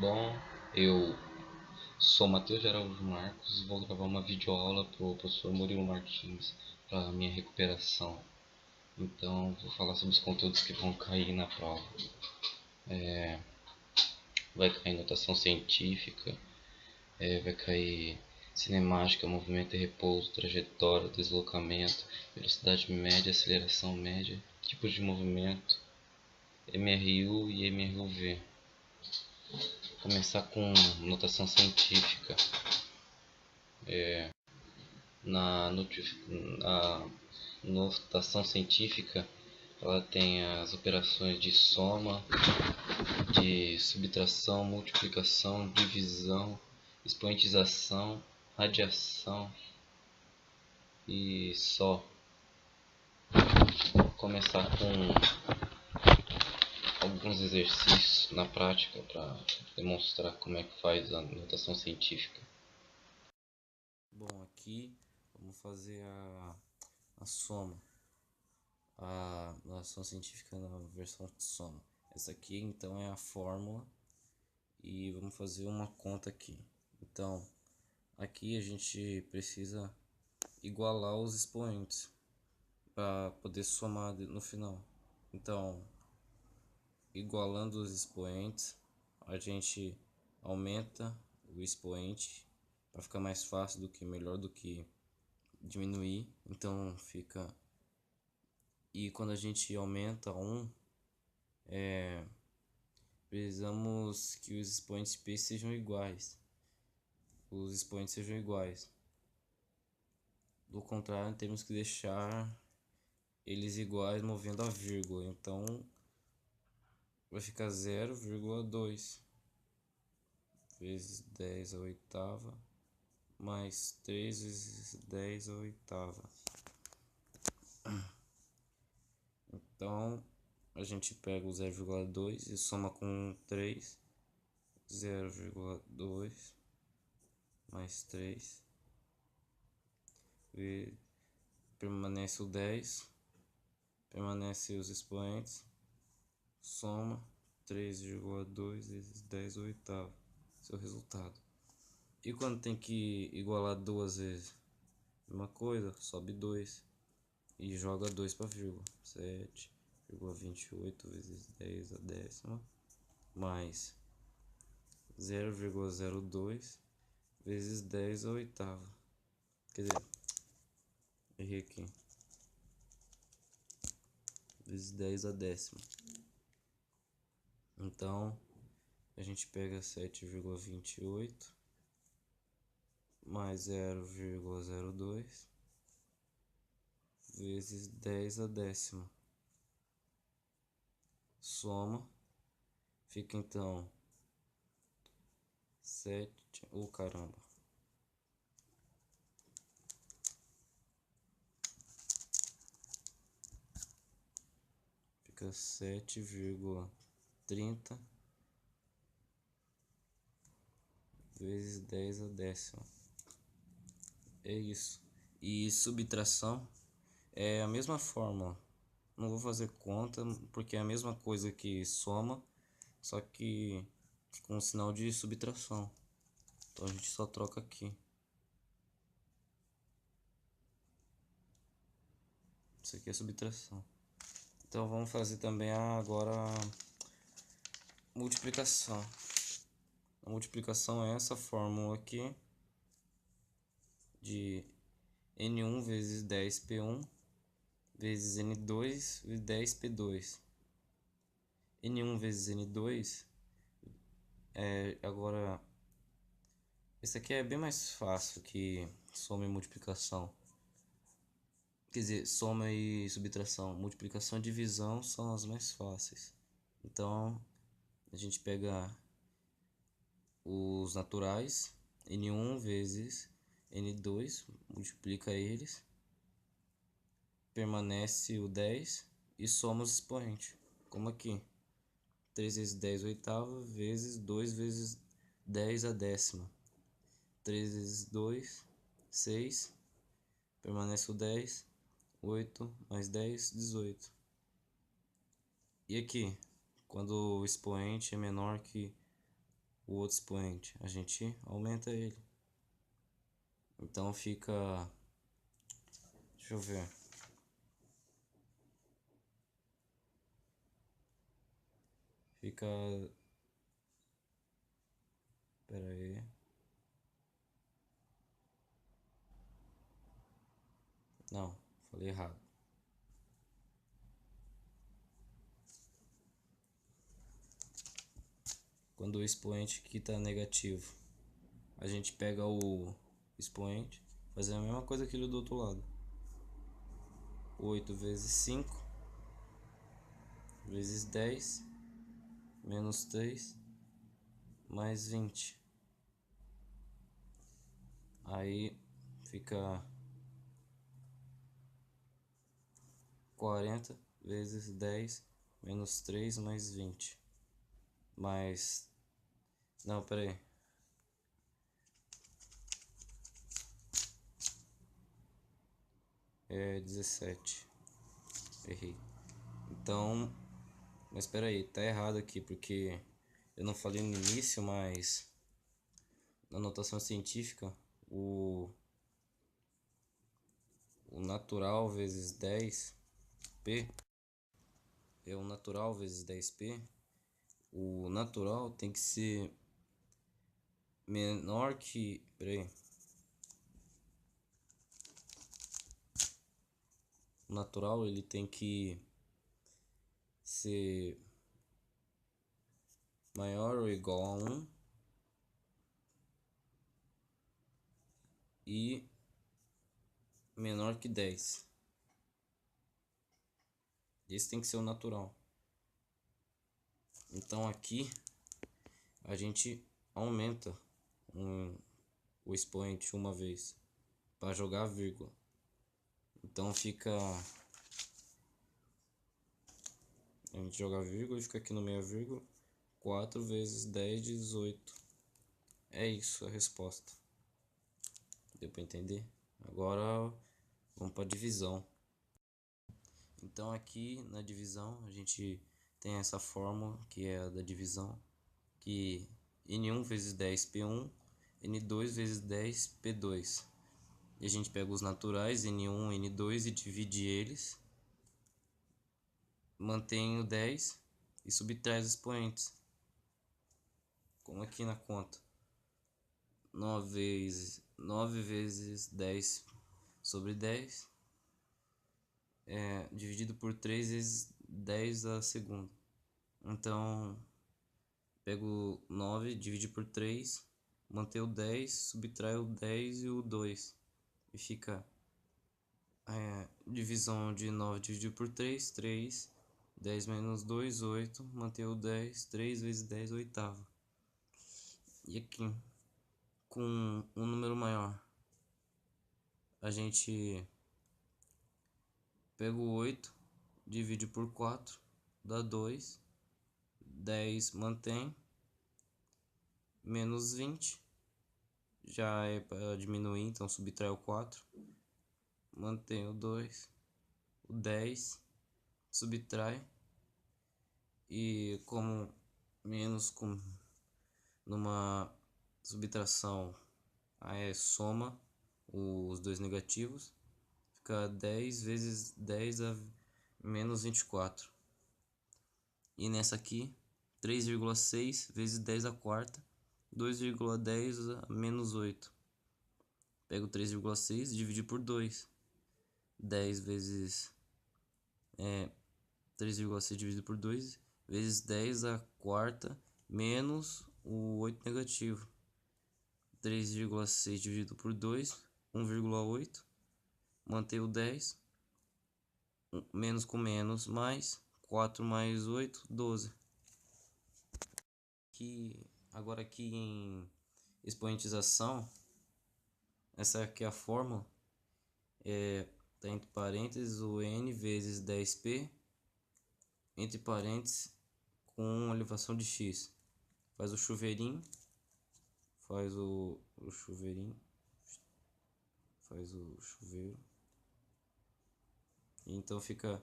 Bom, eu sou Matheus Araújo Marcos e vou gravar uma videoaula para o professor Murilo Martins para minha recuperação. Então, vou falar sobre os conteúdos que vão cair na prova. Vai cair notação científica, vai cair cinemática, movimento e repouso, trajetória, deslocamento, velocidade média, aceleração média, tipos de movimento, MRU e MRUV. Começar com notação científica. Na notação científica, ela tem as operações de soma, de subtração, multiplicação, divisão, expoentização, radiação e só. Vou começar com alguns exercícios na prática para demonstrar como é que faz a notação científica. Bom, aqui vamos fazer a soma, a notação científica na versão de soma. Essa aqui então é a fórmula e vamos fazer uma conta aqui. Então, aqui a gente precisa igualar os expoentes para poder somar no final. Então, igualando os expoentes, a gente aumenta o expoente para ficar mais fácil do que melhor do que diminuir. Então fica, e quando a gente aumenta 1, precisamos que os expoentes P sejam iguais, os expoentes sejam iguais. Do contrário, temos que deixar eles iguais movendo a vírgula. Então vai ficar 0,2 vezes 10 a oitava mais 3 vezes 10 a oitava. Então a gente pega o 0,2 e soma com 3, 0,2 mais 3, e permanece o 10, permanece os expoentes, soma 3,2 vezes 10 oitavo, seu resultado. E quando tem que igualar duas vezes? Mesma coisa, sobe 2 e joga 2 para vírgula, 7,28 vezes 10 a décima mais 0,02 vezes 10 a oitava. Quer dizer, errei aqui, vezes 10 a décima. Então a gente pega 7,28 mais 0,02 vezes 10 a décima, soma, fica então 7, caramba, fica 7,30 vezes 10 a décima. É isso. E subtração é a mesma fórmula. Não vou fazer conta porque é a mesma coisa que soma, só que com o sinal de subtração. Então a gente só troca aqui. Isso aqui é subtração. Então vamos fazer também agora a multiplicação. A multiplicação é essa fórmula aqui de N1 vezes 10P1 vezes N2 vezes 10P2. N1 vezes N2 agora esse aqui é bem mais fácil que soma e multiplicação. Quer dizer, soma e subtração. Multiplicação e divisão são as mais fáceis. Então a gente pega os naturais, N1 vezes N2, multiplica eles, permanece o 10 e soma os expoentes, como aqui, 3 vezes 10 oitava vezes 2 vezes 10 a décima, 3 vezes 2, 6, permanece o 10, 8 mais 10, 18. E aqui, quando o expoente é menor que o outro expoente, a gente aumenta ele. Então fica, deixa eu ver, fica, pera aí, não, falei errado. Quando o expoente aqui está negativo, a gente pega o expoente, fazer a mesma coisa que ele do outro lado. 8 vezes 5 vezes 10 menos 3 mais 20. Aí fica 40 vezes 10 menos 3 mais 20. Mais... Não, pera aí. É 17. Errei. Então... Mas espera aí, tá errado aqui, porque eu não falei no início, mas na notação científica, o natural vezes 10p é o natural vezes 10p. O natural tem que ser menor que... Peraí. O natural ele tem que ser maior ou igual a 1 e menor que 10. Esse tem que ser o natural. Então aqui a gente aumenta o expoente uma vez para jogar a vírgula. Então fica... A gente joga a vírgula e fica aqui no meio a vírgula. 4 vezes 10, 18. É isso a resposta. Deu para entender? Agora vamos para a divisão. Então aqui na divisão a gente tem essa fórmula que é a da divisão, que N1 vezes 10 P1, N2 vezes 10 P2. E a gente pega os naturais N1, N2 e divide eles, mantém o 10 e subtrai os expoentes. Como aqui na conta, 9 vezes 10 sobre 10 dividido por 3 vezes 10 a segunda. Então pego 9, divide por 3, manter o 10, subtrai o 10 e o 2 e fica divisão de 9 dividido por 3, 3, 10 menos 2, 8, manter o 10, 3 vezes 10, oitava. E aqui, com um número maior, a gente pega o 8, divide por 4, dá 2, 10 mantém, menos 20, já é para diminuir, então subtrai o 4, mantém o 2, o 10, subtrai, e como menos com numa subtração soma os dois negativos, fica 10 vezes 10 a menos 24. E nessa aqui, 3,6 vezes 10 a quarta, 2,10 a menos 8. Pego 3,6 e divido por 2. 10 vezes 3,6 dividido por 2 vezes 10 a quarta menos o 8 negativo. 3,6 dividido por 2, 1,8. Manter o 10. Menos com menos, mais 4 mais 8, 12. Agora aqui em expoentização, essa aqui é a fórmula. Tá entre parênteses o n vezes 10p, entre parênteses com elevação de x. Faz o chuveirinho, faz o chuveirinho, faz o chuveiro. Então fica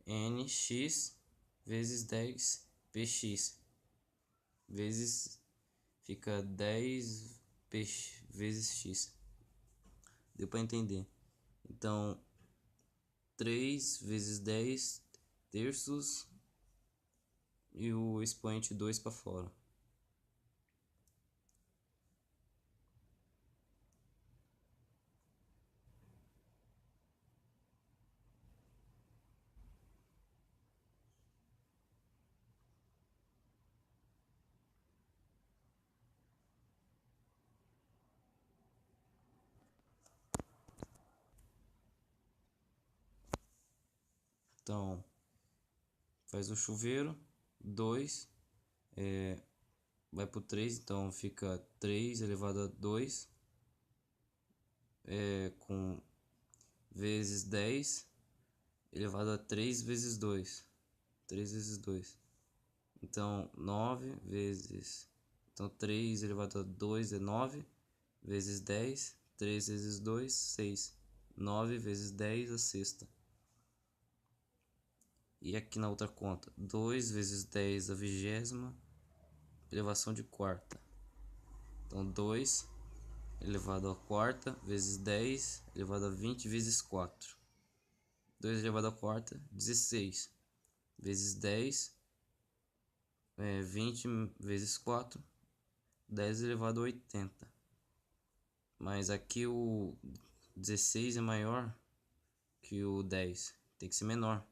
nx vezes 10px vezes fica 10p vezes x. Deu para entender? Então, 3 vezes 10 terços e o expoente 2 para fora. Então, faz o chuveiro, 2, vai para o 3, então fica 3 elevado a 2, com vezes 10 elevado a 3 vezes 2. 3 vezes 2. Então, 9 vezes... Então, 3 elevado a 2 é 9, vezes 10, 3 vezes 2, 6. 9 vezes 10 a sexta. E aqui na outra conta, 2 vezes 10 a vigésima, elevação de quarta. Então, 2 elevado a quarta vezes 10 elevado a 20 vezes 4. 2 elevado a quarta, 16. Vezes 10, 20 vezes 4, 10 elevado a 80. Mas aqui o 16 é maior que o 10. Tem que ser menor.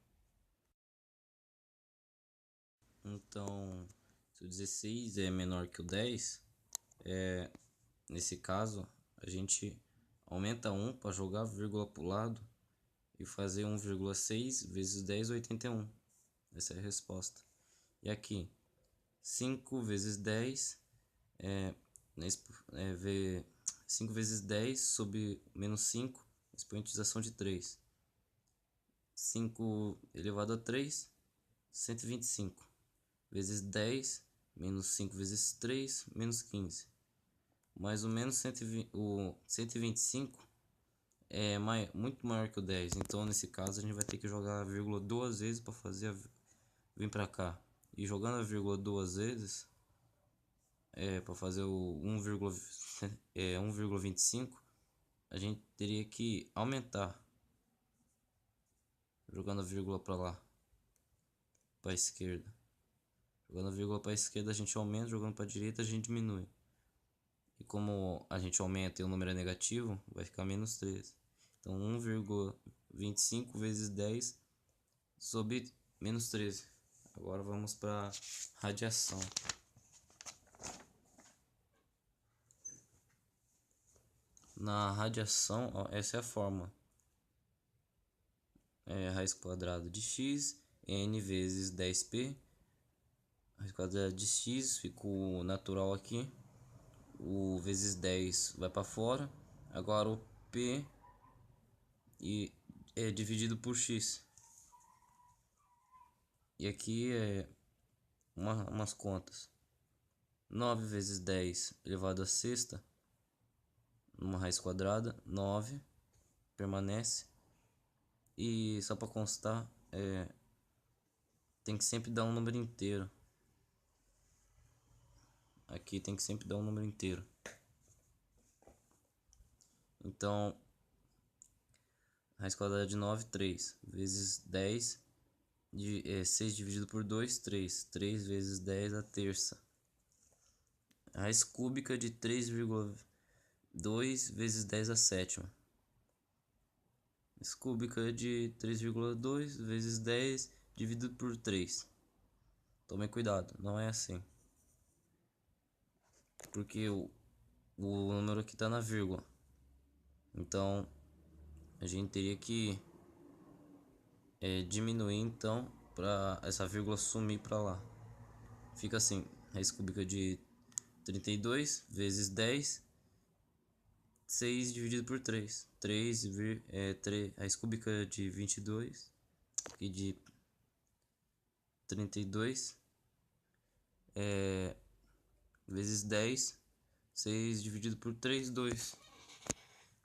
Então, se o 16 é menor que o 10, nesse caso, a gente aumenta 1 para jogar a vírgula para o lado e fazer 1,6 vezes 10, 81. Essa é a resposta. E aqui, 5 vezes 10 5 vezes 10 sobre menos 5, expoentização de 3. 5 elevado a 3, 125. Vezes 10, menos 5 vezes 3, menos 15. Mais ou menos 120, o 125 é muito maior que o 10. Então, nesse caso, a gente vai ter que jogar a vírgula duas vezes para fazer vir para cá. E jogando a vírgula duas vezes, para fazer o 1,25, a gente teria que aumentar. Jogando a vírgula para lá, para a esquerda. Jogando a vírgula para a esquerda a gente aumenta, jogando para a direita a gente diminui. E como a gente aumenta e o número é negativo, vai ficar menos 13. Então 1,25 vezes 10 sobre menos 13. Agora vamos para radiação. Na radiação, ó, essa é a fórmula. Raiz quadrada de x, n vezes 10p. Raiz quadrada de x, fica o natural aqui. O vezes 10 vai para fora. Agora o p é dividido por x. E aqui é umas contas. 9 vezes 10 elevado a sexta, numa raiz quadrada, 9, permanece. E só para constar, tem que sempre dar um número inteiro. Aqui tem que sempre dar um número inteiro. Então, raiz quadrada de 9, 3. Vezes 10, 6 dividido por 2, 3. 3 vezes 10 a terça. Raiz cúbica de 3,2 vezes 10 a sétima. Raiz cúbica de 3,2 vezes 10 dividido por 3. Tomem cuidado, não é assim. Porque o número aqui está na vírgula. Então, a gente teria que diminuir então para essa vírgula sumir para lá. Fica assim, raiz cúbica de 32 vezes 10, 6 dividido por 3. 3, raiz cúbica de 22 e de 32 vezes 10, 6 dividido por 3, 2.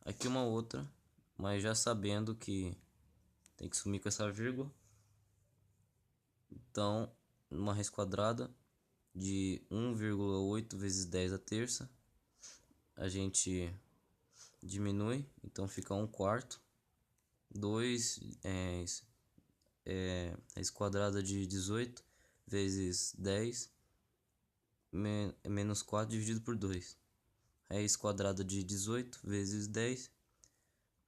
Aqui uma outra, mas já sabendo que tem que sumir com essa vírgula. Então, uma raiz quadrada de 1,8 8 vezes 10 a terça. A gente diminui, então fica 1/4. 2 raiz quadrada de 18 vezes 10 menos 4 dividido por 2. Raiz quadrada de 18 vezes 10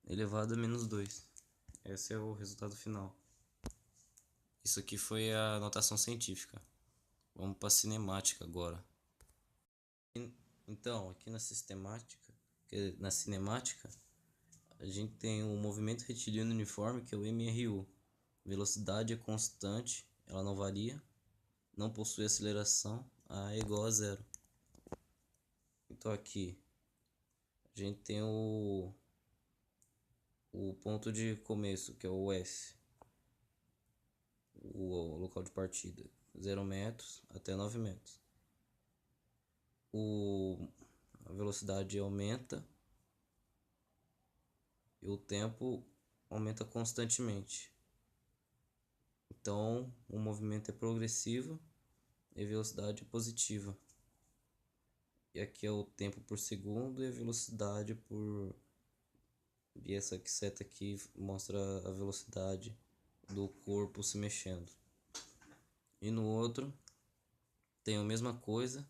elevado a menos 2. Esse é o resultado final. Isso aqui foi a notação científica. Vamos para a cinemática agora. Então, aqui na cinemática, a gente tem o movimento retilíneo uniforme, que é o MRU. Velocidade é constante, ela não varia, não possui aceleração, A é igual a zero. Então aqui a gente tem o ponto de começo, que é o S, o local de partida, 0 metros até 9 metros. A velocidade aumenta e o tempo aumenta constantemente. Então o movimento é progressivo e a velocidade é positiva. E aqui é o tempo por segundo e a velocidade por... E essa seta aqui mostra a velocidade do corpo se mexendo. E no outro tem a mesma coisa,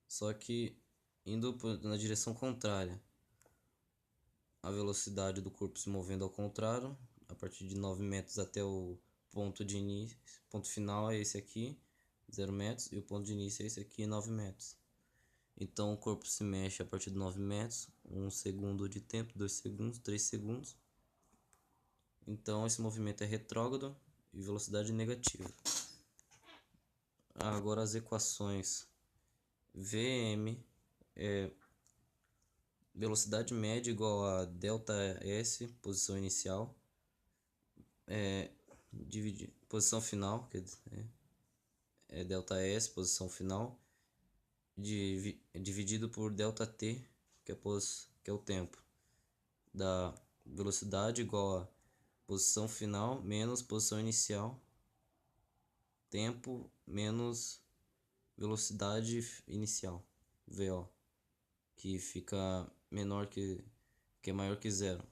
só que indo na direção contrária. A velocidade do corpo se movendo ao contrário, a partir de 9 metros até o ponto de início. Ponto final é esse aqui, 0 metros, e o ponto de início é esse aqui, 9 metros. Então o corpo se mexe a partir de 9 metros, 1 segundo de tempo, 2 segundos, 3 segundos. Então esse movimento é retrógrado e velocidade negativa. Agora as equações. Vm é velocidade média igual a ΔS, posição inicial, posição final, quer dizer, é ΔS, posição final, dividido por ΔT, que é o tempo, da velocidade igual a posição final menos posição inicial, tempo menos velocidade inicial, VO, que fica menor que é maior que zero,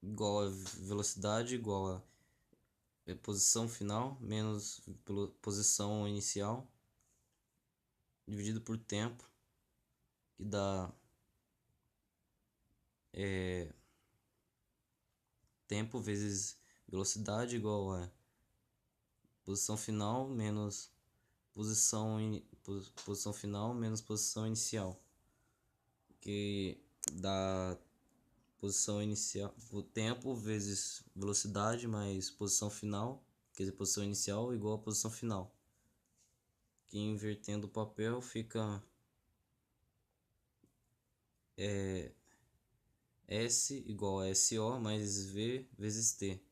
igual a velocidade igual a posição final menos posição inicial dividido por tempo, que dá tempo vezes velocidade igual a posição final menos posição final menos posição inicial, que dá posição inicial, o tempo vezes velocidade mais posição final, quer dizer, posição inicial igual a posição final, que invertendo o papel fica S igual a SO mais V vezes T,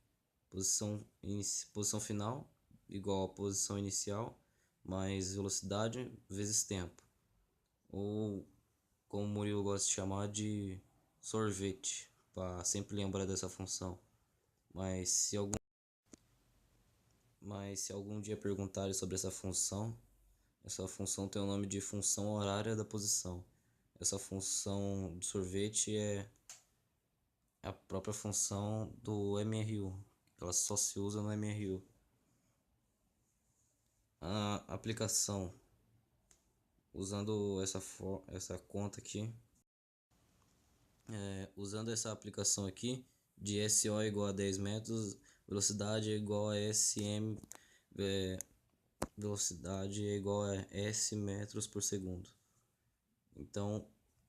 posição final igual a posição inicial mais velocidade vezes tempo, ou como o Murilo gosta de chamar de sorvete, para sempre lembrar dessa função. Mas se algum dia perguntarem sobre essa função tem o nome de função horária da posição. Essa função do sorvete é a própria função do MRU, ela só se usa no MRU. A aplicação, usando essa conta aqui, usando essa aplicação aqui de SO igual a 10 metros, velocidade é igual a SM, velocidade é igual a S metros por segundo. Então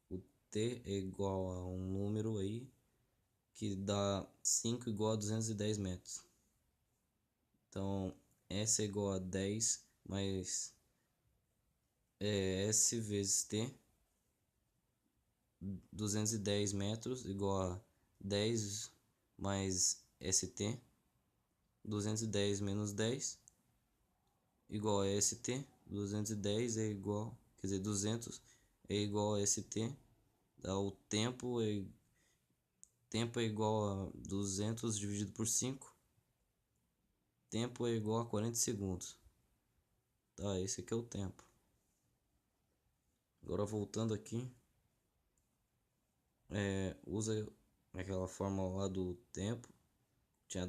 o T é igual a um número aí que dá 5 igual a 210 metros. Então S é igual a 10 mais S vezes T, 210 metros igual a 10 mais ST, 210 menos 10 igual a ST, 210 é igual, quer dizer, 200 é igual a ST, dá o tempo é igual a 200 dividido por 5, tempo é igual a 40 segundos. Tá, esse aqui é o tempo. Agora voltando aqui, usa aquela fórmula lá do tempo. Tinha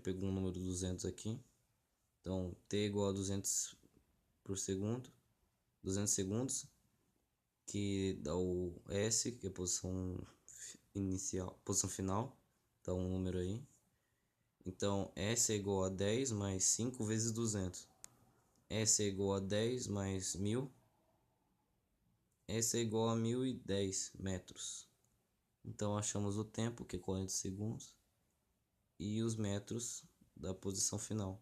pego um número 200 aqui. Então t igual a 200 por segundo, 200 segundos, que dá o S, que é a posição inicial, posição final, dá um número aí. Então S é igual a 10 mais 5 vezes 200. S é igual a 10 mais 1000. S é igual a 1010 metros. Então achamos o tempo, que é 40 segundos, e os metros da posição final,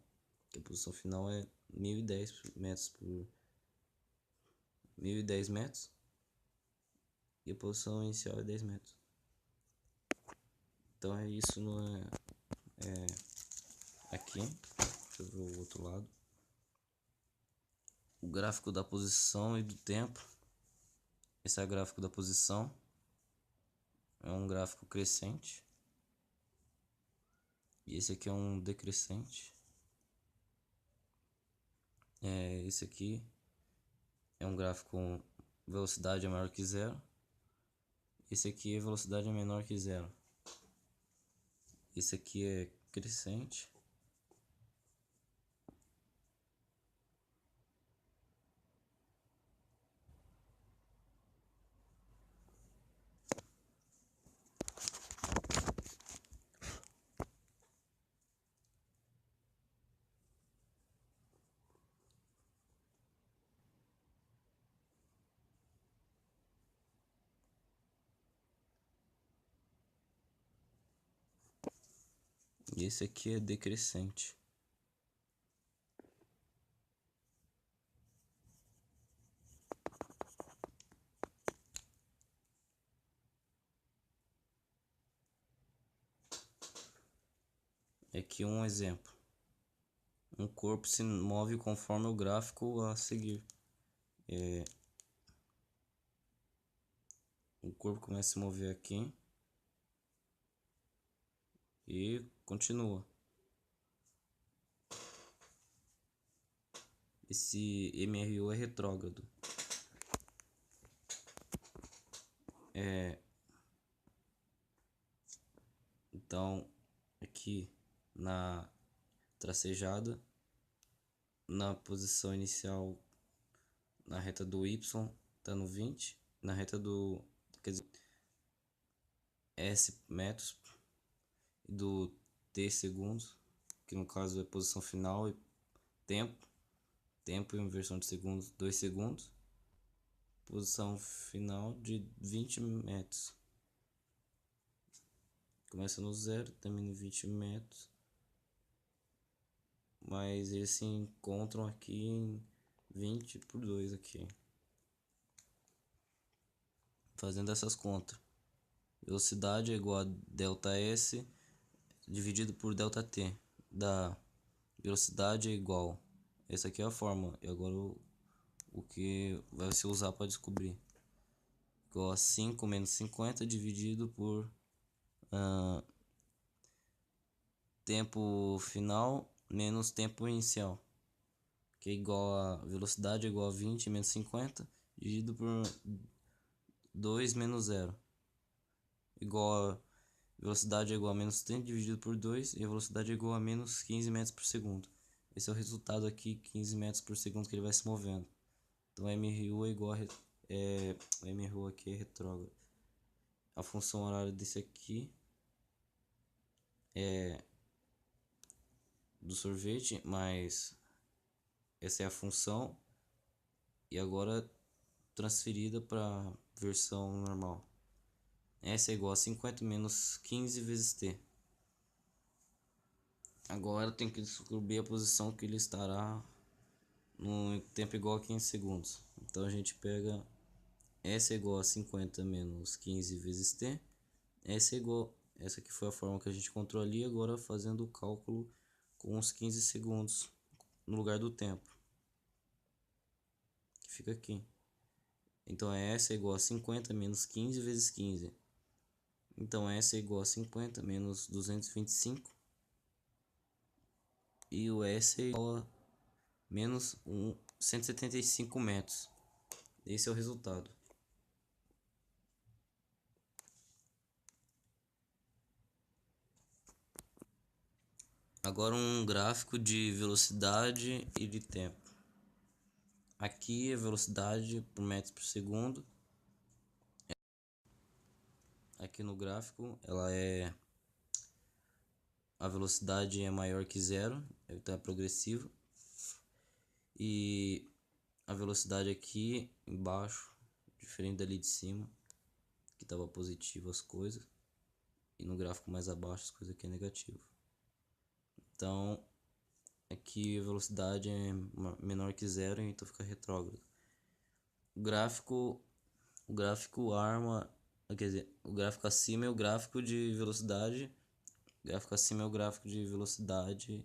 que a posição final é 1010 metros por 1010 metros, e a posição inicial é 10 metros. Então é isso aqui. Deixa eu ver o outro lado. O gráfico da posição e do tempo. Esse é o gráfico da posição. É um gráfico crescente. E esse aqui é um decrescente. Esse aqui é um gráfico com velocidade é maior que zero. Esse aqui é velocidade é menor que zero. Esse aqui é crescente. E esse aqui é decrescente. Aqui um exemplo. Um corpo se move conforme o gráfico a seguir. O corpo começa a se mover aqui e continua. Esse MRU é retrógrado. Então, aqui na tracejada, na posição inicial, na reta do Y, está no 20, na reta do, quer dizer, S metros e do T segundos, que no caso é posição final e tempo, tempo em inversão de segundos, 2 segundos, posição final de 20 metros. Começa no 0, termina em 20 metros. Mas eles se encontram aqui em 20 por 2 aqui. Fazendo essas contas. Velocidade é igual a ΔS dividido por ΔT. Da velocidade é igual. Essa aqui é a fórmula. E agora o que vai se usar para descobrir. Igual a 5 menos 50 dividido por tempo final menos tempo inicial, que é igual a velocidade é igual a 20 menos 50 dividido por 2 menos 0, igual a velocidade é igual a menos 30 dividido por 2 e a velocidade é igual a menos 15 metros por segundo. Esse é o resultado aqui, 15 metros por segundo que ele vai se movendo. Então MRU é igual a MRU aqui é retrógrado. A função horária desse aqui é do sorvete, mas essa é a função e agora transferida para versão normal. S é igual a 50 menos 15 vezes T. Agora tem que descobrir a posição que ele estará no tempo igual a 15 segundos. Então a gente pega S é igual a 50 menos 15 vezes T. Essa aqui foi a forma que a gente encontrou ali. Agora fazendo o cálculo com os 15 segundos no lugar do tempo, que fica aqui. Então S é igual a 50 menos 15 vezes 15. Então S é igual a 50 menos 225. E o S é igual a menos 175 metros. Esse é o resultado. Agora um gráfico de velocidade e de tempo. Aqui a velocidade por metros por segundo. Aqui no gráfico a velocidade é maior que zero, então é progressivo. E a velocidade aqui embaixo, diferente dali de cima, que estava positivo as coisas, e no gráfico mais abaixo as coisas aqui é negativo. Então aqui a velocidade é menor que zero, então fica retrógrado. O gráfico arma, quer dizer, o gráfico acima é o gráfico de velocidade, o gráfico acima é o gráfico de velocidade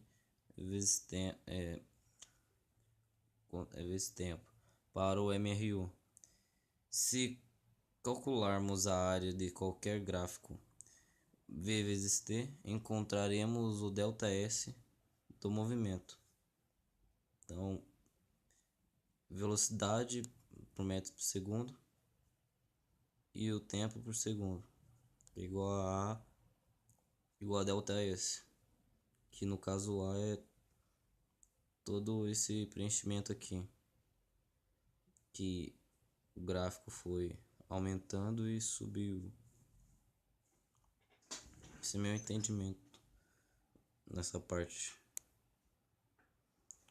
vezes vezes tempo para o MRU. Se calcularmos a área de qualquer gráfico V vezes T, encontraremos o ΔS do movimento. Então, velocidade por metro por segundo e o tempo por segundo igual a ΔS, que no caso A é todo esse preenchimento aqui, que o gráfico foi aumentando e subiu. Esse é meu entendimento nessa parte.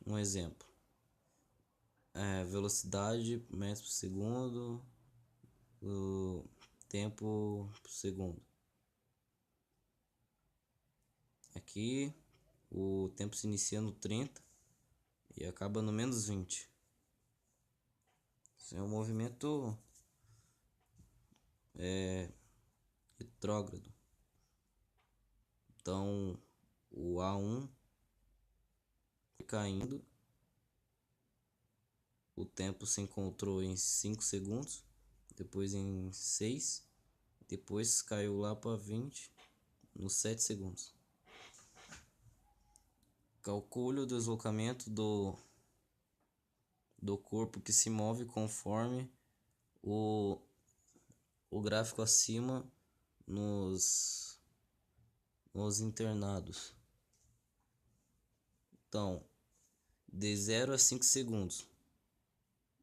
Um exemplo: velocidade por metro por segundo, o tempo por segundo. Aqui o tempo se inicia no 30 e acaba no menos 20. Isso é um movimento retrógrado. Então o A1 caindo, o tempo se encontrou em 5 segundos, depois em 6, depois caiu lá para 20 nos 7 segundos. Calcule o deslocamento do corpo que se move conforme o gráfico acima nos internados. Então, de 0 a 5 segundos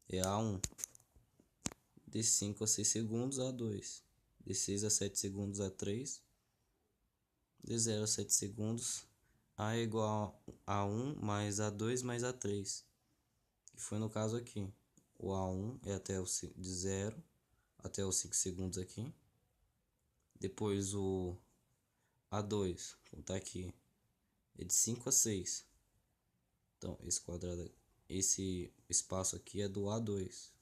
é A1, de 5 a 6 segundos A2, de 6 a 7 segundos A3, de 0 a 7 segundos A é igual a A1 mais A2 mais A3, que foi no caso aqui. O A1 é de 0 até os 5 segundos aqui. Depois o A2, como tá aqui, é de 5 a 6. Então esse espaço aqui é do A2.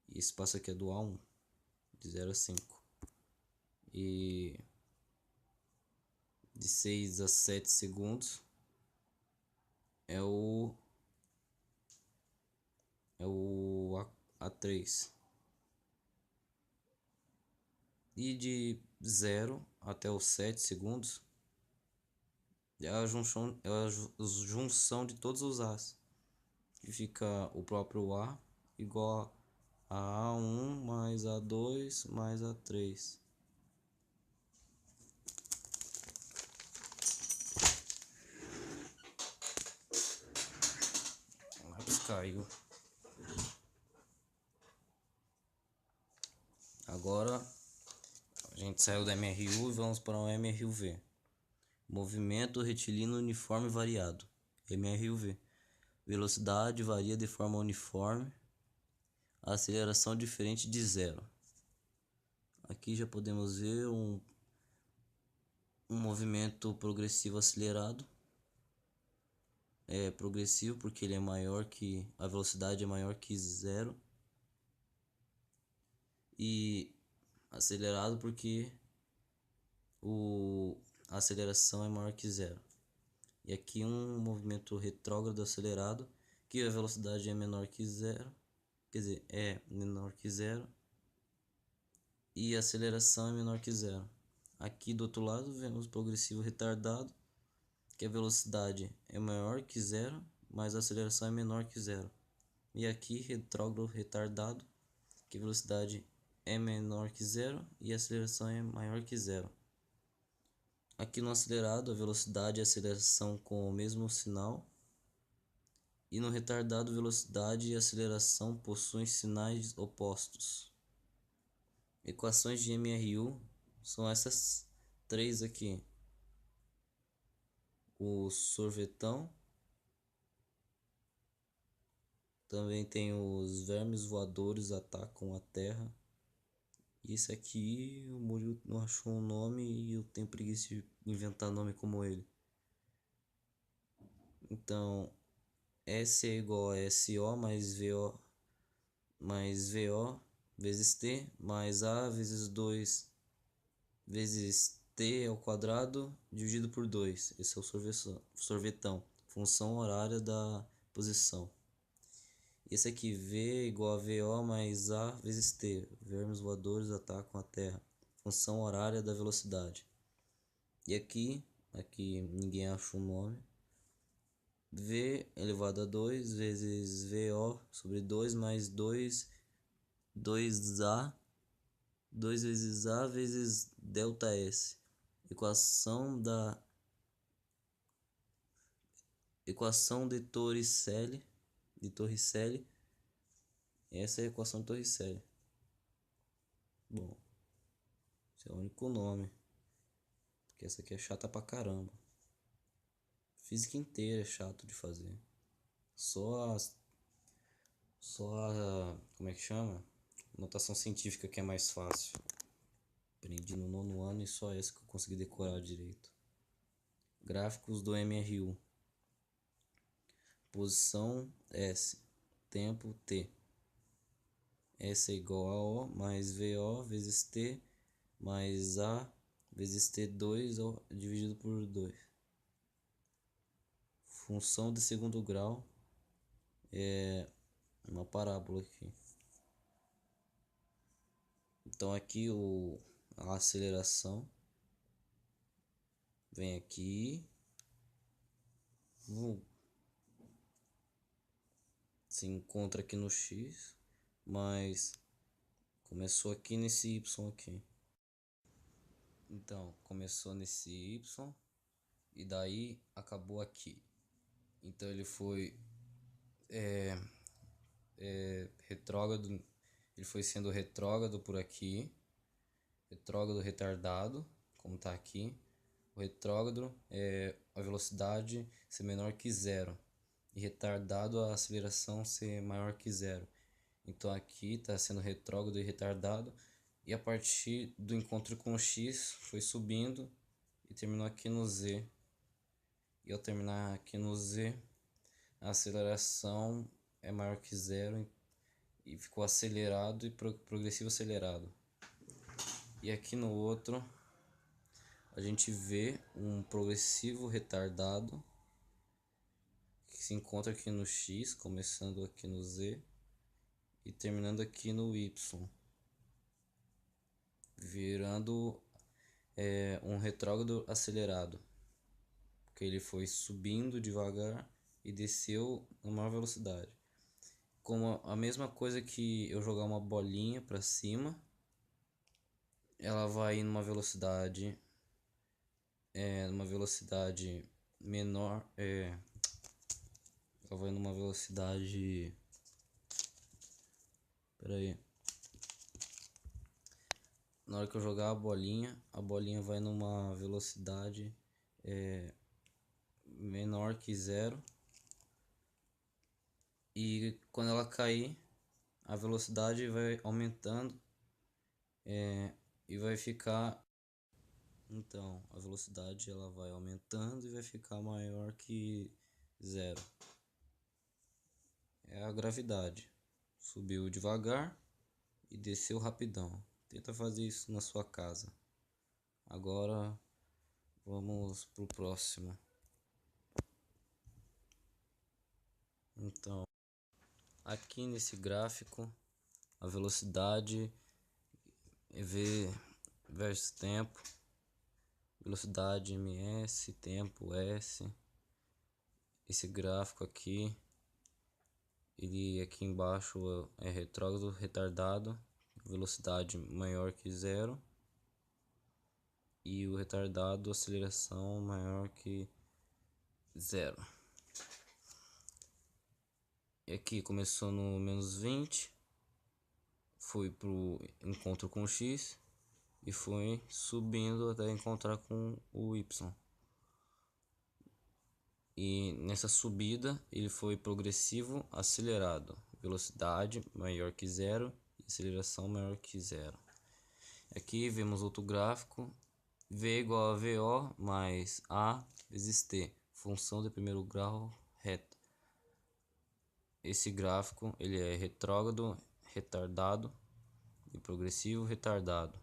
E esse espaço aqui é do A1, de 0 a 5. E de 6 a 7 segundos é o A3. E de 0 até os 7 segundos é a junção de todos os A's. Que fica o próprio A igual a A1 mais A2 mais A3. O lápis caiu. Agora a gente saiu do MRU e vamos para o MRUV. Movimento retilíneo uniforme variado. MRUV. Velocidade varia de forma uniforme. Aceleração diferente de zero. Aqui já podemos ver um movimento progressivo acelerado. É progressivo porque ele é maior que a velocidade é maior que zero. E acelerado porque a aceleração é maior que zero. E aqui um movimento retrógrado acelerado, que a velocidade é menor que zero, quer dizer, é menor que zero, e a aceleração é menor que zero. Aqui do outro lado vemos progressivo retardado, que a velocidade é maior que zero, mas a aceleração é menor que zero. E aqui, retrógrado retardado, que a velocidade é menor que zero e a aceleração é maior que zero. Aqui no acelerado, a velocidade e a aceleração com o mesmo sinal. E no retardado, velocidade e aceleração possuem sinais opostos. Equações de MRU são essas três aqui. O sorvetão. Também tem os vermes voadores atacam a Terra. E esse aqui o Murilo não achou um nome e eu tenho preguiça de inventar nome como ele. Então, S é igual a SO mais VO vezes T mais A vezes 2 vezes T ao quadrado dividido por 2. Esse é o sorvetão, função horária da posição. Esse aqui, V igual a VO mais A vezes T. Vermes voadores atacam a Terra. Função horária da velocidade. E aqui ninguém acha o nome. V elevado a 2 vezes VO sobre 2 mais 2A. 2 vezes A vezes delta S. Equação de Torricelli. Essa é a equação de Torricelli. Bom, esse é o único nome. Porque essa aqui é chata pra caramba. Física inteira é chato de fazer. Só a como é que chama? Notação científica que é mais fácil. Aprendi no 9º ano e só essa que eu consegui decorar direito. Gráficos do MRU. Posição S. Tempo T. S é igual a O mais VO vezes T mais A vezes T2 dividido por 2. Função de segundo grau é uma parábola aqui. Então aqui a aceleração vem aqui, se encontra aqui no X, mas começou aqui nesse Y aqui. Então começou nesse Y e daí acabou aqui. Então ele foi retrógrado, ele foi sendo retrógrado por aqui, retrógrado retardado, como está aqui. O retrógrado é a velocidade ser menor que zero e retardado a aceleração ser maior que zero. Então aqui está sendo retrógrado e retardado, e a partir do encontro com o X foi subindo e terminou aqui no Z. E ao terminar aqui no Z, a aceleração é maior que zero e ficou acelerado e progressivo acelerado. E aqui no outro a gente vê um progressivo retardado que se encontra aqui no X, começando aqui no Z e terminando aqui no Y, virando um retrógrado acelerado, porque ele foi subindo devagar e desceu na maior velocidade. Como a mesma coisa que eu jogar uma bolinha para cima, ela vai numa velocidade menor, ela vai numa velocidade, na hora que eu jogar a bolinha vai numa velocidade menor que zero, e quando ela cair a velocidade vai aumentando e vai ficar, então a velocidade ela vai aumentando e vai ficar maior que zero. É a gravidade, subiu devagar e desceu rapidão. Tenta fazer isso na sua casa. Agora vamos pro próximo. Então, aqui nesse gráfico, a velocidade é V versus tempo. velocidade ms, tempo s. Esse gráfico aqui, ele aqui embaixo é retrógrado, retardado, velocidade maior que zero, e o retardado, aceleração maior que zero. E aqui começou no menos 20, foi pro encontro com o x e foi subindo até encontrar com o y. E nessa subida ele foi progressivo acelerado, velocidade maior que zero e aceleração maior que zero. Aqui vemos outro gráfico, V igual a VO mais A vezes T, função de primeiro grau reta. Esse gráfico ele é retrógrado, retardado e progressivo retardado.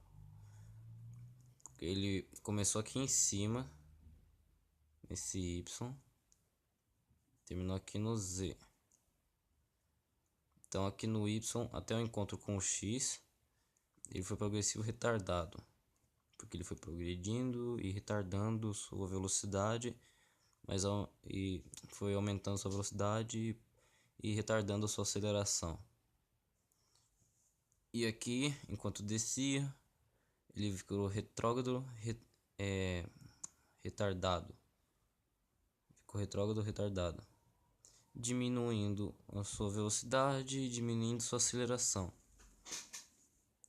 Ele começou aqui em cima, nesse Y, terminou aqui no Z. Então aqui no Y, até o encontro com o X, ele foi progressivo retardado, porque ele foi progredindo e retardando sua velocidade, e foi aumentando sua velocidade e retardando sua aceleração. E aqui, enquanto descia, ele ficou retrógrado, retardado. Ficou retrógrado, retardado, diminuindo a sua velocidade e diminuindo sua aceleração.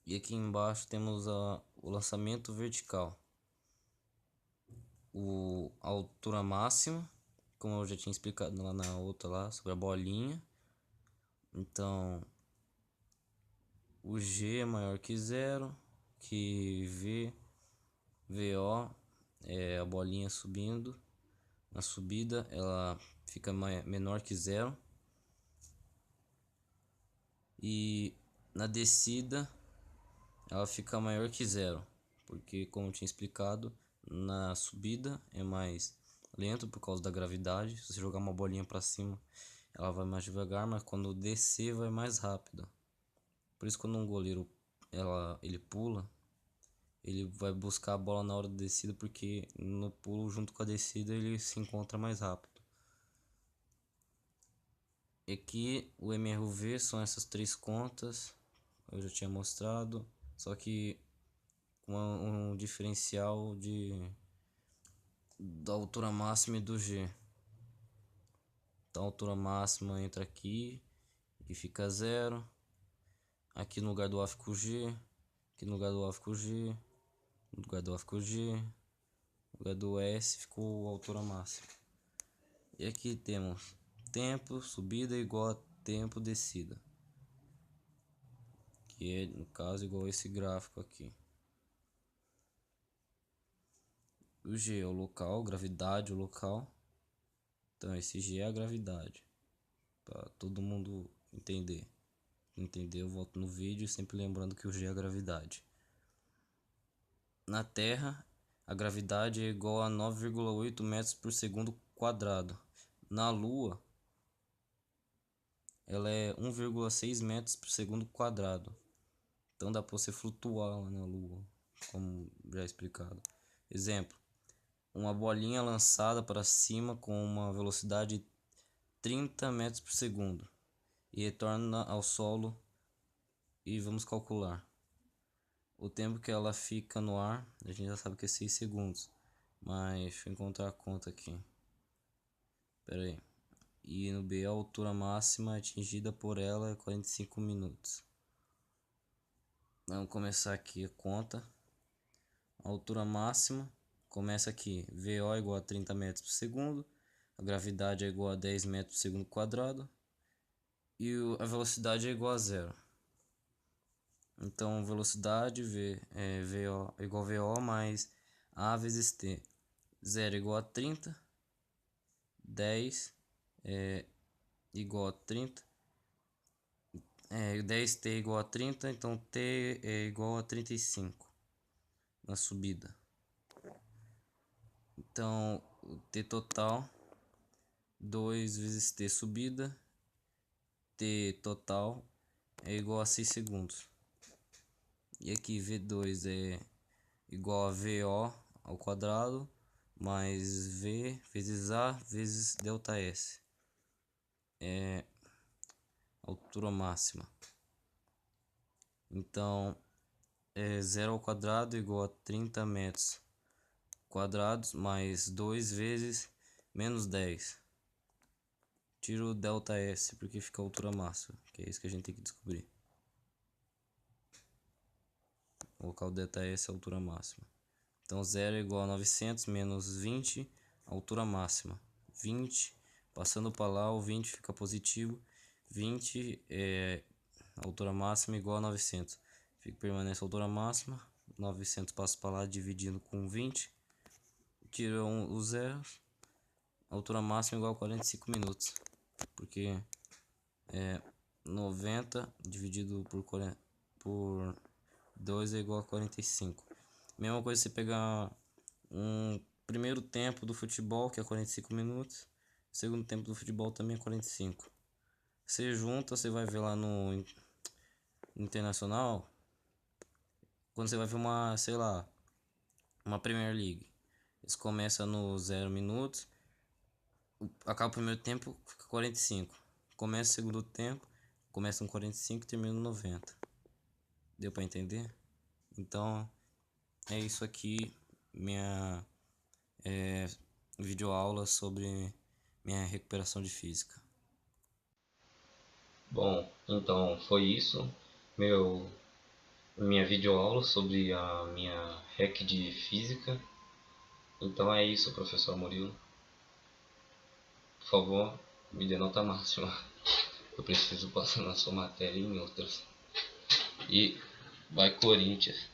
E aqui embaixo temos o lançamento vertical. A altura máxima, como eu já tinha explicado lá na outra lá sobre a bolinha. Então o G é maior que zero, que VO é a bolinha subindo. Na subida ela fica menor que zero, e na descida ela fica maior que zero, porque como eu tinha explicado, na subida é mais lento por causa da gravidade. Se você jogar uma bolinha para cima, ela vai mais devagar, mas quando descer vai mais rápido. Por isso quando um goleiro ele pula, ele vai buscar a bola na hora da descida, porque no pulo junto com a descida ele se encontra mais rápido. E aqui o MRV são essas três contas, eu já tinha mostrado, só que com um diferencial da altura máxima e do G. Então a altura máxima entra aqui e fica zero. Aqui no lugar do A fica o G, aqui no lugar do A fica o G, no lugar do A fica o G, no lugar do S ficou a altura máxima. E aqui temos tempo subida igual a tempo descida, que é no caso igual a esse gráfico aqui. O G é o local, gravidade, o local. Então esse G é a gravidade, para todo mundo entender. Entendeu? Eu volto no vídeo, sempre lembrando que o G é a gravidade. Na Terra, a gravidade é igual a 9,8 metros por segundo quadrado. Na Lua, ela é 1,6 metros por segundo quadrado. Então dá para você flutuar lá na Lua, como já explicado. Exemplo: uma bolinha lançada para cima com uma velocidade de 30 metros por segundo e retorna ao solo, e vamos calcular o tempo que ela fica no ar. A gente já sabe que é 6 segundos, mas deixa eu encontrar a conta aqui. Pera aí. E no B a altura máxima atingida por ela é 45 minutos. Vamos começar aqui a conta. A altura máxima começa aqui, VO é igual a 30 metros por segundo, a gravidade é igual a 10 metros por segundo quadrado e a velocidade é igual a zero. Então velocidade VO é igual a VO mais A vezes T. 0 é igual a 30, 10 é igual a 30, 10t é igual a 30, então t é igual a 35 na subida. Então o t total, 2 vezes t subida, t total é igual a 6 segundos. E aqui V2 é igual a VO ao quadrado mais V vezes A vezes ΔS. É altura máxima. Então, 0 ao quadrado igual a 30 metros quadrados mais 2 vezes menos 10. Tiro o ΔS porque fica a altura máxima, que é isso que a gente tem que descobrir. Vou colocar o ΔS a altura máxima. Então 0 é igual a 900 menos 20, altura máxima. 20, passando para lá, o 20 fica positivo. 20 é altura máxima igual a 900. Permanece a altura máxima. 900 passa para lá dividindo com 20. Tira os zeros. Altura máxima igual a 45 minutos. Porque 90 dividido por 2 é igual a 45. Mesma coisa você pegar um primeiro tempo do futebol, que é 45 minutos. Segundo tempo do futebol também é 45. Você junta, você vai ver lá no Internacional. Quando você vai ver uma, sei lá, uma Premier League. Eles começam no 0 minutos. Acaba o primeiro tempo, fica 45. Começa o segundo tempo, começa com 45 e termina no 90. Deu para entender? Então, é isso aqui, minha videoaula sobre minha recuperação de física. Bom, então foi isso. Minha videoaula sobre a minha REC de física. Então é isso, professor Murilo. Por favor, me dê nota máxima. Eu preciso passar na sua matéria e em outras. E vai Corinthians!